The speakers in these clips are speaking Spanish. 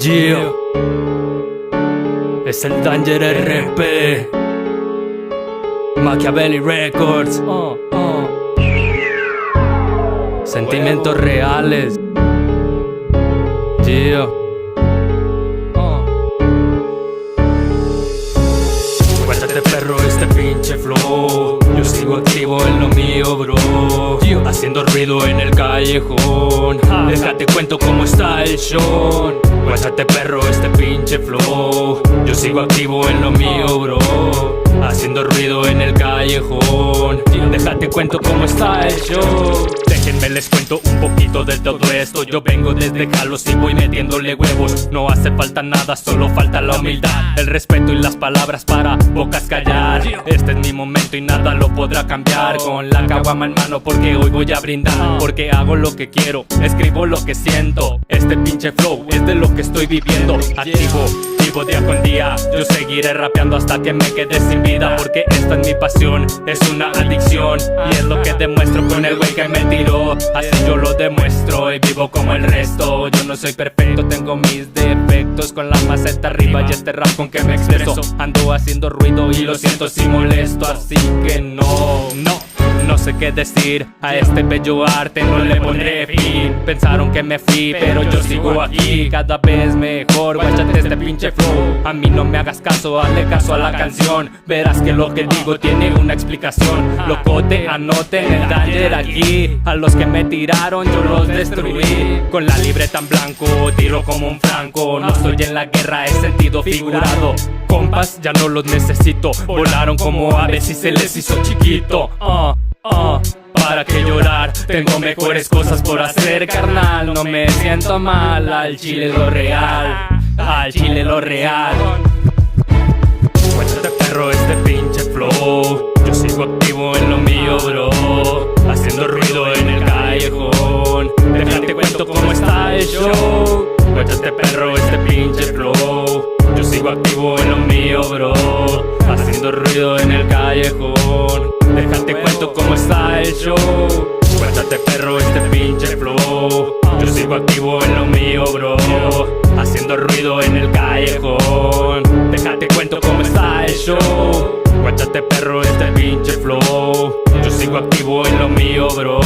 Yeah. Es el Danger RP, Machiavelli Records. Sentimientos reales. Yeah. Guárdate, perro, este pinche flow. Yo sigo activo en lo mío, bro. Haciendo ruido en el callejón. Déjate cuento cómo está el show. Guárdate, perro, este pinche flow. Yo sigo activo en lo mío, bro. Haciendo ruido en el callejón. Déjate cuento cómo está el show. Déjenme les cuento un poquito de todo esto. Yo vengo desde Jalos y voy metiéndole huevos. No hace falta nada, solo falta la humildad, el respeto y las palabras para bocas callar. Este es mi momento y nada lo podrá cambiar. Con la caguama en mano porque hoy voy a brindar. Porque hago lo que quiero, escribo lo que siento. Este pinche flow es de lo que estoy viviendo. Activo, vivo día con día. Yo seguiré rapeando hasta que me quede sin vida. Porque esta es mi pasión, es una adicción. Y es lo que demuestro con el güey que me tiró. Así yo lo demuestro y vivo como el resto. Yo no soy perfecto, tengo mis defectos. Con la maceta arriba y este rap con que me expreso. Ando haciendo ruido y lo siento si molesto. Así que no sé qué decir. A este bello arte no le pondré fin. Pensaron que me fui, pero yo sigo aquí. Cada vez mejor, guáchate este pinche flow. A mí no me hagas caso, hazle caso a la canción. Verás que lo que digo tiene una explicación. Locote, anoten el Danger aquí. A los que me tiraron yo los destruí. Con la libreta en blanco, tiro como un franco. No estoy en la guerra, es sentido figurado. Compas, ya no los necesito. Volaron como aves y se les hizo chiquito. ¿Para qué llorar? Tengo mejores cosas por hacer, carnal. No me siento mal, al chile lo real. Al chile lo real. Cuéntate, perro, este pinche flow. Yo sigo activo en lo mío, bro. Haciendo ruido en el callejón. Déjate cuento cómo está el show. Cuéntate, perro, este pinche flow. Yo sigo activo en lo mío, bro. Haciendo ruido en el callejón. Déjate cuento cómo está el show. Cuéntate, perro, este pinche flow. Yo sigo activo en lo mío, bro. Haciendo ruido en el callejón. Déjate cuento cómo está el show. Cuéntate, perro, este pinche flow. Yo sigo activo en lo mío, bro.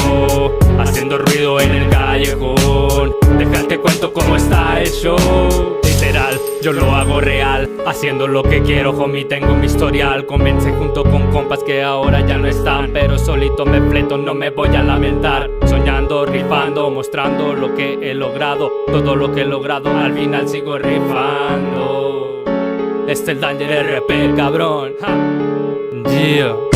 Haciendo ruido en el callejón. Déjate cuento cómo está el show. Literal, yo lo hago real. Haciendo lo que quiero, homie, tengo mi historial. Comencé junto con compas que ahora ya no están. Pero solito me fleto, no me voy a lamentar. Soñando, rifando, mostrando lo que he logrado. Todo lo que he logrado, al final sigo rifando. Este es el Danger RP, cabrón. Yeah.